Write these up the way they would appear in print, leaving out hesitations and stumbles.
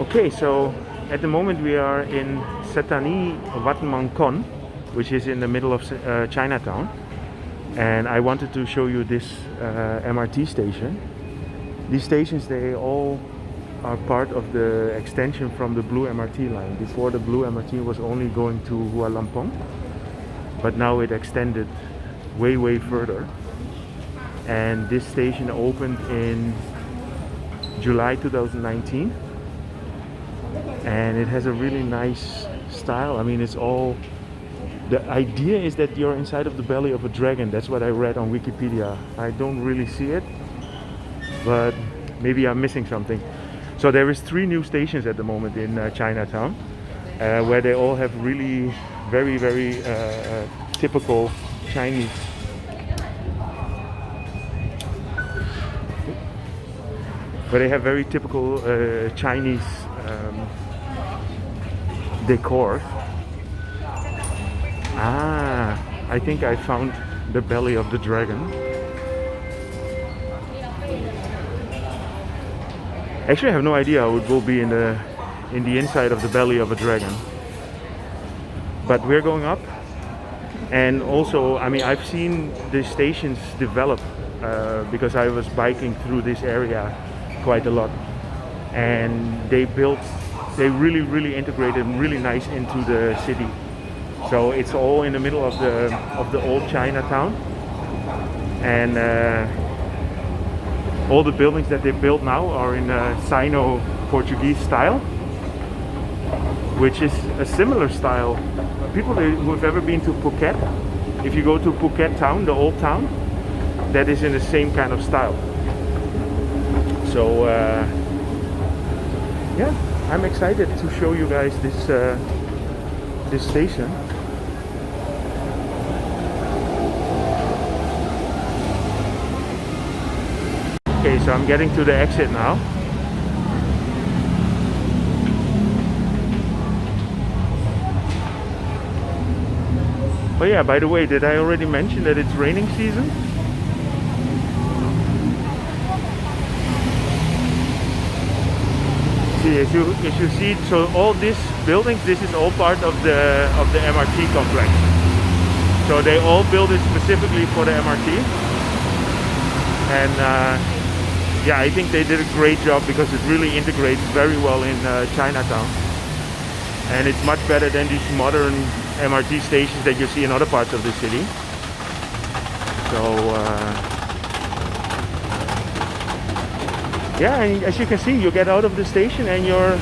Okay, so at the moment we are in Setani Wat Mangkon, which is in the middle of Chinatown, and I wanted to show you this MRT station. These stations, they all are part of the extension from the blue MRT line. Before, the blue MRT was only going to Hua Lamphong, but now it extended way further, and this station opened in July 2019, and it has a really nice style. I mean, it's all, the idea is that you're inside of the belly of a dragon. That's what I read on Wikipedia. I don't really see it, but maybe I'm missing something. So there is 3 new stations at the moment in Chinatown, where they all have really very typical Chinese Chinese decor. I think I found the belly of the dragon. Actually, I have no idea how it will be in the inside of the belly of a dragon. But we're going up, and also, I mean, I've seen the stations develop because I was biking through this area quite a lot, and they really integrated really nice into the city. So it's all in the middle of the old Chinatown, and all the buildings that they built now are in Sino-Portuguese style, which is a similar style. People who have ever been to Phuket, if you go to Phuket town, the old town, that is in the same kind of style. So yeah, I'm excited to show you guys this station. Okay, so I'm getting to the exit now. Oh yeah, by the way, did I already mention that it's raining season? See, as you see, so all these buildings, this is all part of the MRT complex. So they all built it specifically for the MRT, and yeah, I think they did a great job because it really integrates very well in Chinatown, and it's much better than these modern MRT stations that you see in other parts of the city. So yeah, and as you can see, you get out of the station and you're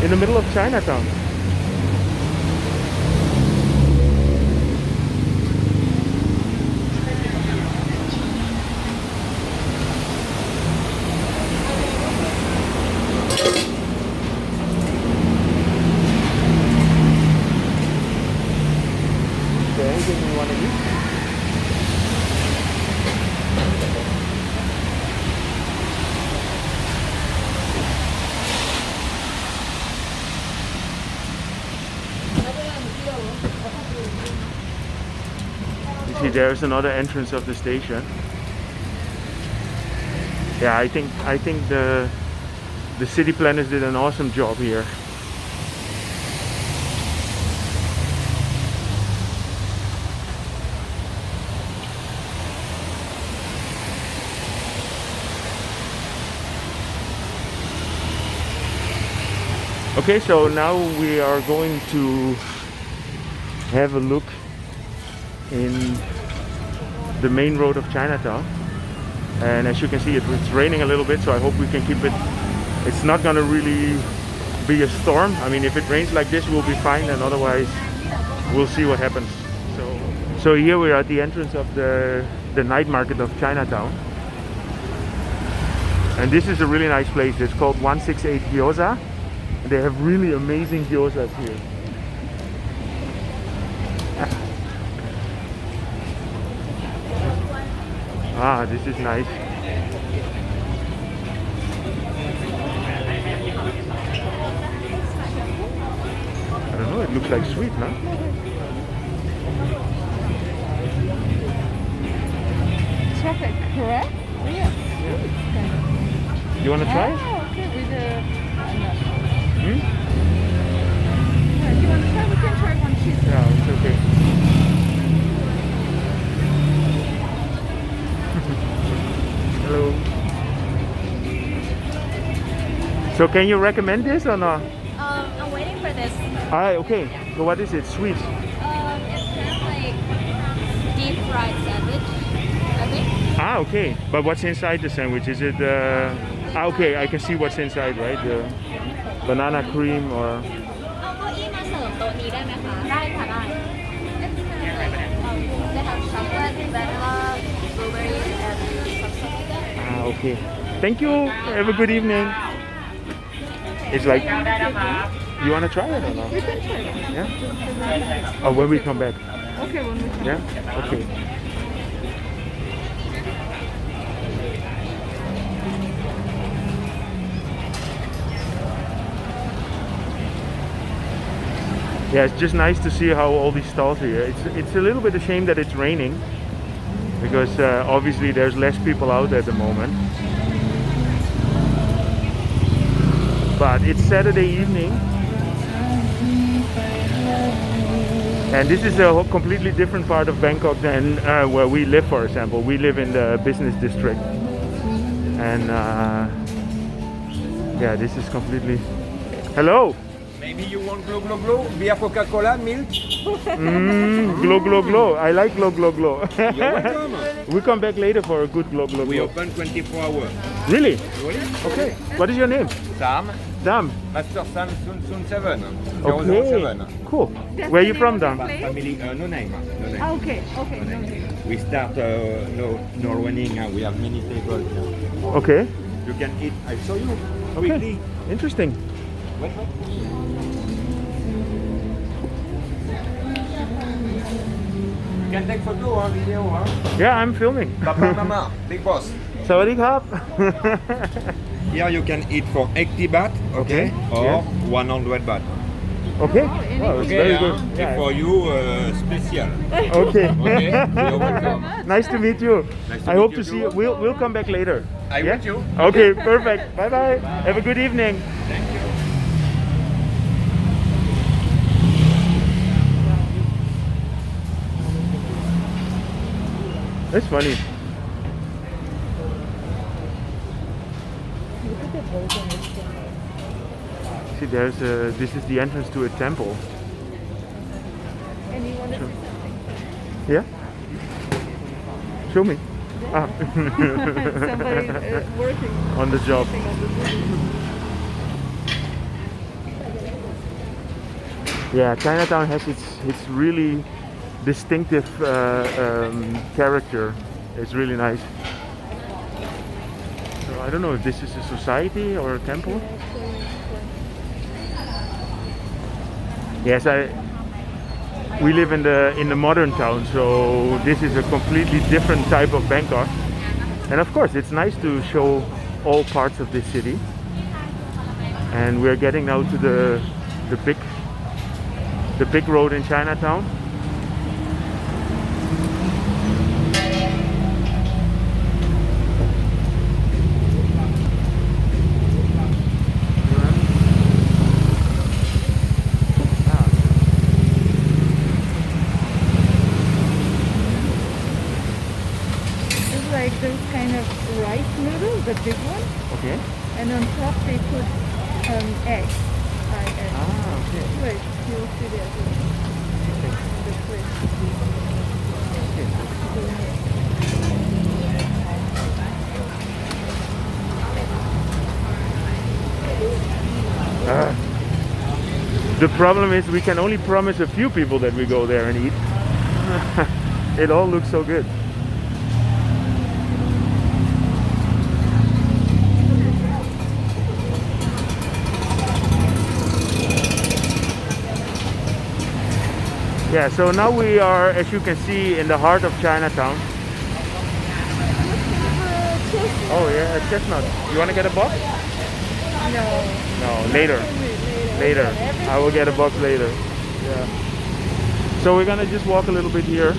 in the middle of Chinatown. Anything you want to eat? You see, there's another entrance of the station. Yeah, I think the city planners did an awesome job here. Okay, so now we are going to have a look in the main road of Chinatown, and as you can see, it's raining a little bit, so I hope we can keep it. It's not gonna really be a storm. I mean, if it rains like this, we'll be fine, and otherwise we'll see what happens. So here we are at the entrance of the night market of Chinatown, and this is a really nice place. It's called 168 Gyoza. They have really amazing gyozas here. This is nice. I don't know, it looks like sweet, no? Chocolate, correct? Yes. You want to try? Oh, okay. With the Hmm? Yeah, do you want to try? We can try one cheese. Yeah, it's okay. Hello. So can you recommend this or not? I'm waiting for this. Ah, okay. So what is it? Sweet. It's kind of like deep fried sandwich, I think. Ah, okay. But what's inside the sandwich? Is it? Okay, I can see what's inside, right? The banana cream or. เอาเก้าอี้มาเสิร์ฟโต๊ะนี้ได้ไหมคะได้ค่ะได้ They have chocolate, vanilla, blueberry, and some stuff like that. Ah, okay. Thank you. Have a good evening. It's like. You want to try it or not? We can try it. Yeah. Oh, when we come back. Okay, when we come. Yeah. Okay. Yeah, it's just nice to see how all these stalls here. It's a little bit a shame that it's raining because obviously there's less people out at the moment. But it's Saturday evening, and this is a completely different part of Bangkok than where we live. For example, we live in the business district, and yeah, this is completely. Hello. Maybe you want glow glow glow, beer, Coca-Cola, milk. Glow glow glow. I like glow glow glow. You're welcome. We come back later for a good glow glow We glow. open 24 hours. Really? Really? Okay. What is your name? Sam, Dam. Master Sam Sun 7. Okay. 007. Cool. That's Where are the you name from, of the Dam? place? Family, no name. No name. Okay, okay. No No name. name. We start running. We have many tables here. Okay. You can eat. I show you Okay. quickly. Interesting. Welcome. You can take photo, video. Yeah, I'm filming. Papa, Mama, big boss. Sawadee krap. Here you can eat for 80 baht, okay, or Yeah. 100 baht. Okay. in Wow, it's Okay, very yeah. good. It's Yeah. for you special. Okay. Okay, you're welcome. Nice to meet you. Nice to I meet hope you to see too. you. We'll come back later. I Yeah? with you. Okay, perfect. Bye bye. Have a good evening. Thank you. That's funny. See, there's a. This is the entrance to a temple. And you want to Sure. see something? Yeah. Show me. Ah. Somebody working On the job. on the building. Yeah, Chinatown has its really distinctive character. It's really nice. So I don't know if this is a society or a temple. Yes, we live in the modern town, so this is a completely different type of Bangkok. And of course, it's nice to show all parts of this city. And we're getting now to the big road in Chinatown. It's like those kind of rice noodles, the big one, Okay. and on top they put eggs, fried eggs. Ah, okay. Wait, you'll see that in the plate. The problem is we can only promise a few people that we go there and eat. It all looks so good. Yeah, so now we are, as you can see, in the heart of Chinatown. Oh yeah, a chestnut. You want to get a box? No. No, later. Later. I will get a box later. Yeah. So we're gonna just walk a little bit here.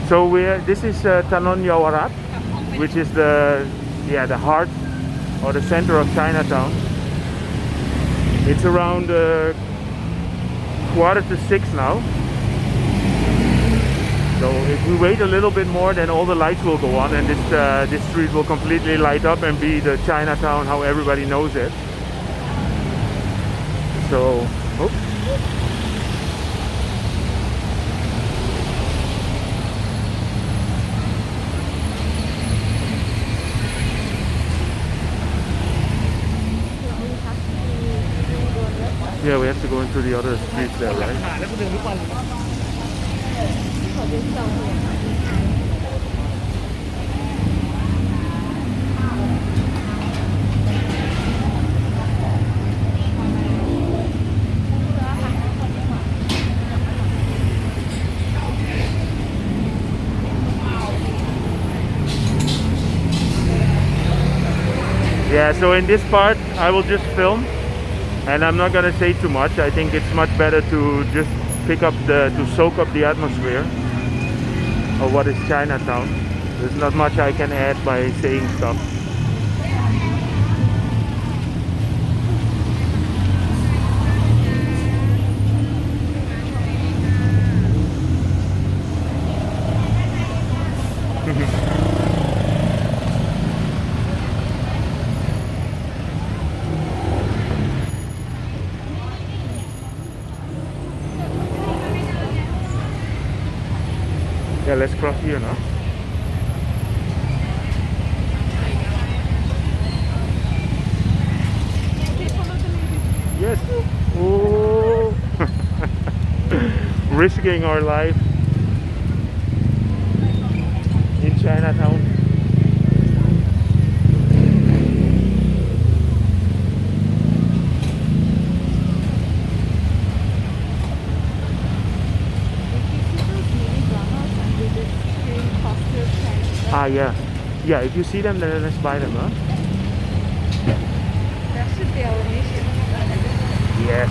So this is Tanon Yaowarat, which is the heart or the center of Chinatown. It's around 5:45 now. So if we wait a little bit more, then all the lights will go on, and this street will completely light up and be the Chinatown how everybody knows it. So, oops. Yeah, we have to go into the other streets there, right? Yeah, so in this part I will just film, and I'm not gonna say too much. I think it's much better to just to soak up the atmosphere of what is Chinatown. There's not much I can add by saying stuff. Yeah, let's cross here now. Yes. Oh. Risking our life in Chinatown. Ah, yeah. Yeah, if you see them, then let's buy them, huh? Yes.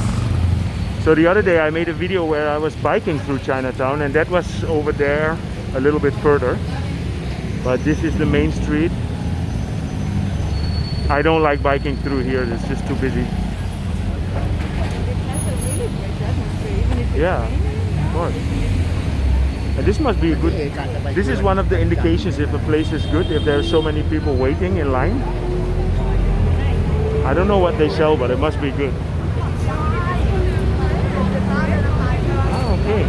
So the other day I made a video where I was biking through Chinatown, and that was over there a little bit further. But this is the main street. I don't like biking through here, it's just too busy. Yeah, of course. And this must be a good... This is one of the indications if a place is good, if there are so many people waiting in line. I don't know what they sell, but it must be good. Oh, okay.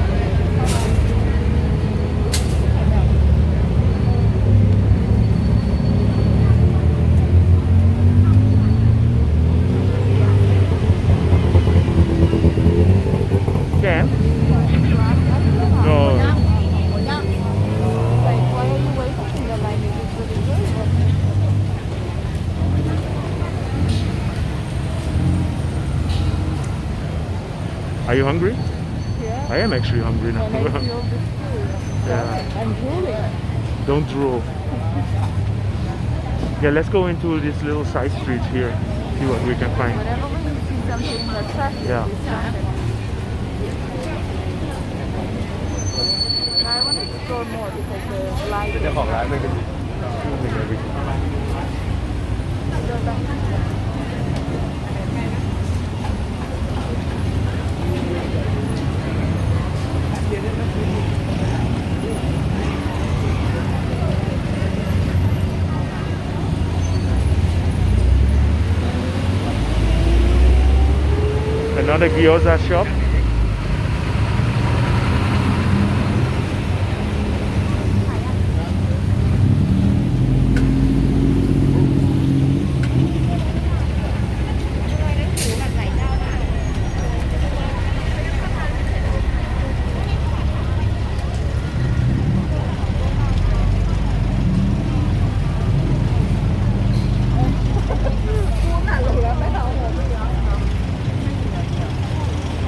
Can? No. Are you hungry? Yeah. I am actually hungry now. And I feel this too. Yeah. I'm drooling. Don't drool. Yeah, let's go into this little side streets here. See what we can find. Whenever we see something attractive, Yeah. we stop it. I want to explore more because the light is another gyoza shop.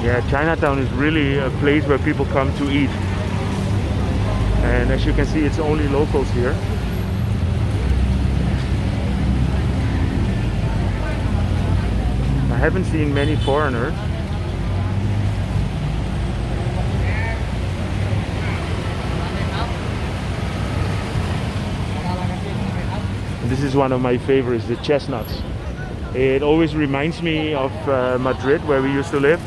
Yeah, Chinatown is really a place where people come to eat. And as you can see, it's only locals here. I haven't seen many foreigners. this is one of my favorites, the chestnuts. It always reminds me of Madrid, where we used to live,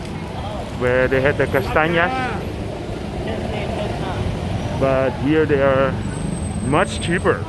where they had the castañas. But here they are much cheaper.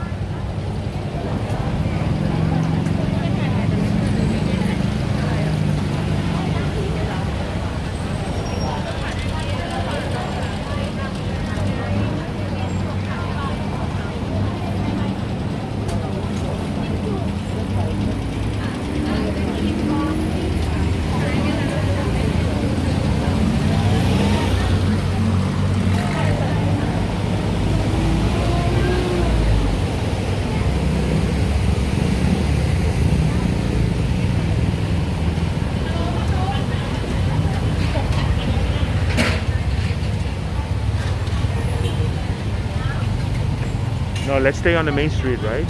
No, let's stay on the main street, right?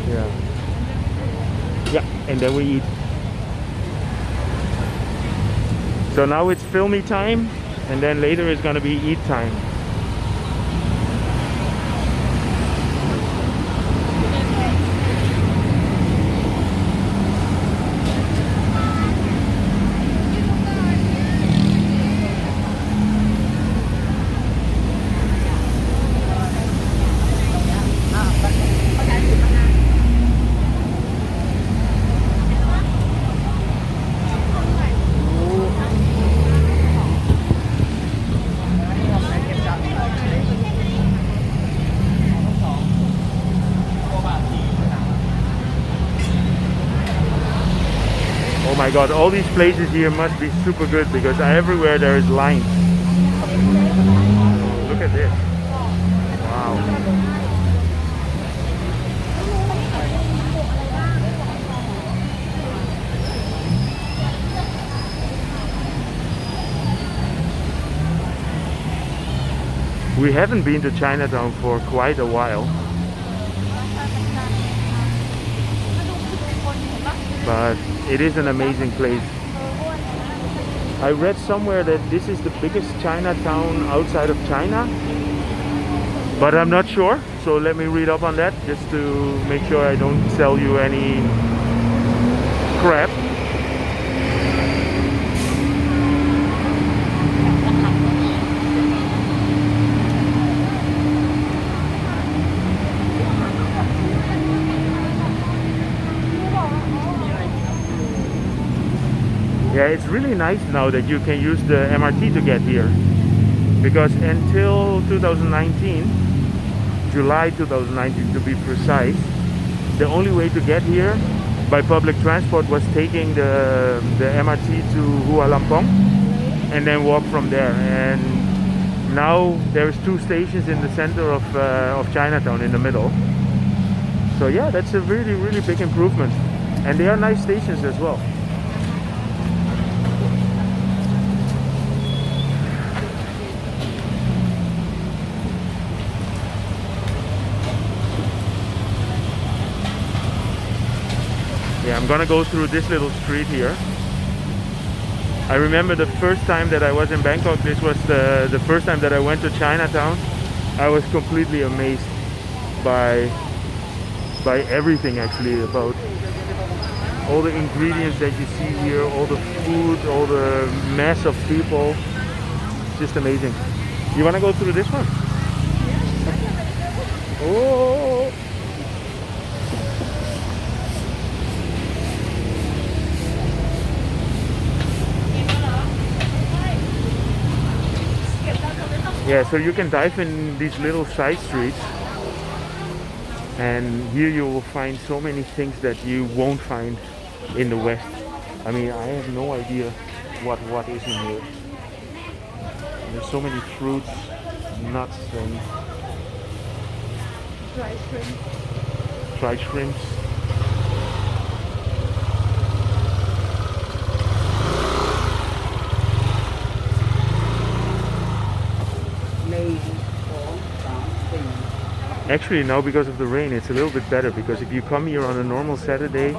Yeah. Yeah, and then we eat. So now it's filmy time, and then later it's gonna be eat time. Oh my god, all these places here must be super good because everywhere there is lines. Oh, look at this. Wow. We haven't been to Chinatown for quite a while. But it is an amazing place. I read somewhere that this is the biggest Chinatown outside of China, but I'm not sure, so let me read up on that just to make sure I don't sell you any crap. Yeah, it's really nice now that you can use the MRT to get here, because until 2019, July 2019 to be precise, the only way to get here by public transport was taking the MRT to Hualampong and then walk from there. And now there's 2 stations in the center of Chinatown in the middle. So yeah, that's a really, really big improvement, and they are nice stations as well. Yeah, I'm gonna go through this little street here. I remember the first time that I was in Bangkok, this was the first time that I went to Chinatown. I was completely amazed by everything, actually, about all the ingredients that you see here, all the food, all the mass of people. It's just amazing. You wanna go through this one? Oh! Yeah, so you can dive in these little side streets, and here you will find so many things that you won't find in the West. I mean, I have no idea what is in here. There's so many fruits, nuts, and dried shrimps. Actually, now because of the rain, it's a little bit better, because if you come here on a normal Saturday,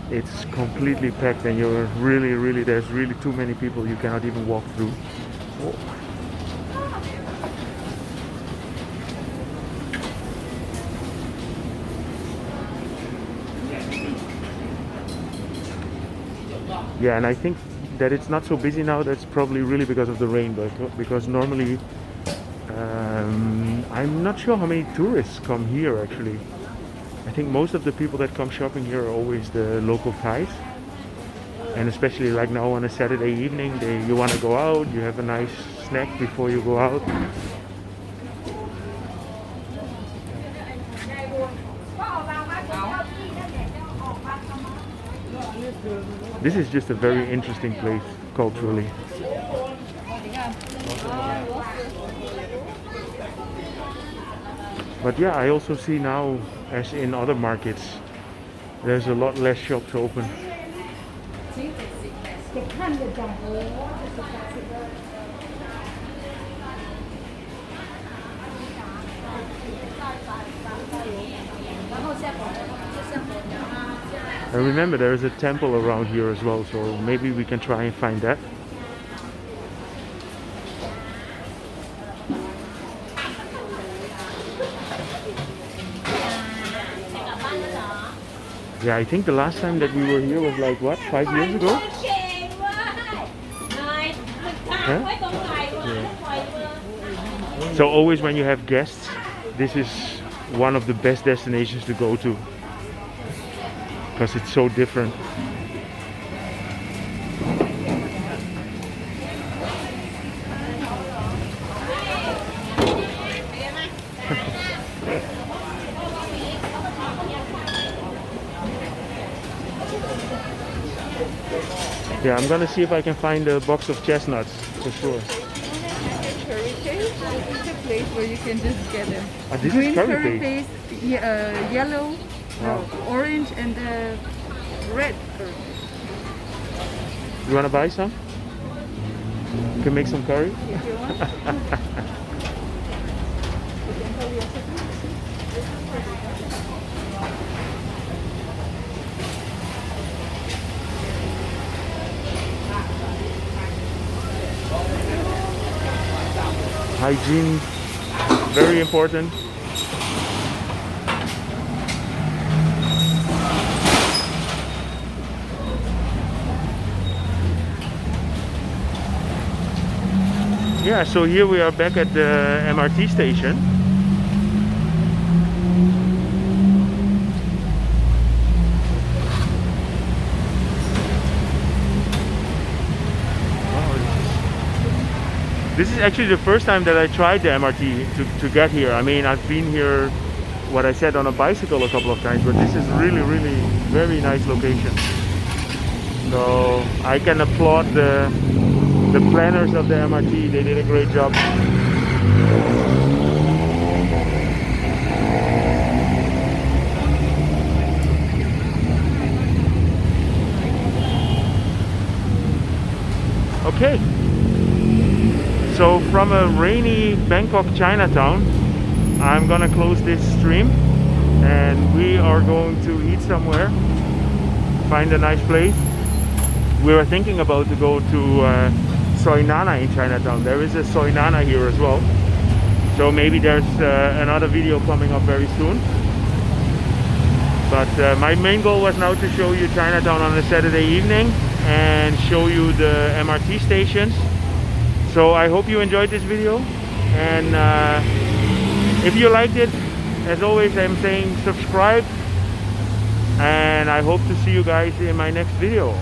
it's completely packed, and you're really, there's really too many people. You cannot even walk through. Oh. Yeah, and I think that it's not so busy now. That's probably really because of the rain, but because normally I'm not sure how many tourists come here actually. I think most of the people that come shopping here are always the local Thais, and especially like now on a Saturday evening, you want to go out, you have a nice snack before you go out. This is just a very interesting place culturally. But yeah, I also see now, as in other markets, there's a lot less shops open. And remember, there is a temple around here as well, so maybe we can try and find that. Yeah, I think the last time that we were here was like, what, 5 years ago? Huh? Yeah. So always when you have guests, this is one of the best destinations to go to, because it's so different. Yeah, I'm gonna see if I can find a box of chestnuts for sure. Curry paste. It's a place where you can just get them. This Green is curry paste. Yellow, Wow. orange, and red. You wanna buy some? You can make some curry? If you want. Hygiene, very important. Yeah, so here we are back at the MRT station. This is actually the first time that I tried the MRT to get here. I mean, I've been here, what I said, on a bicycle a couple of times, but this is really, really very nice location. So I can applaud the planners of the MRT. They did a great job. Okay. So from a rainy Bangkok Chinatown, I'm gonna close this stream and we are going to eat somewhere, find a nice place. We were thinking about to go to Soi Nana in Chinatown. There is a Soi Nana here as well. So maybe there's another video coming up very soon. But my main goal was now to show you Chinatown on a Saturday evening and show you the MRT stations. So I hope you enjoyed this video, and if you liked it, as always I'm saying subscribe, and I hope to see you guys in my next video.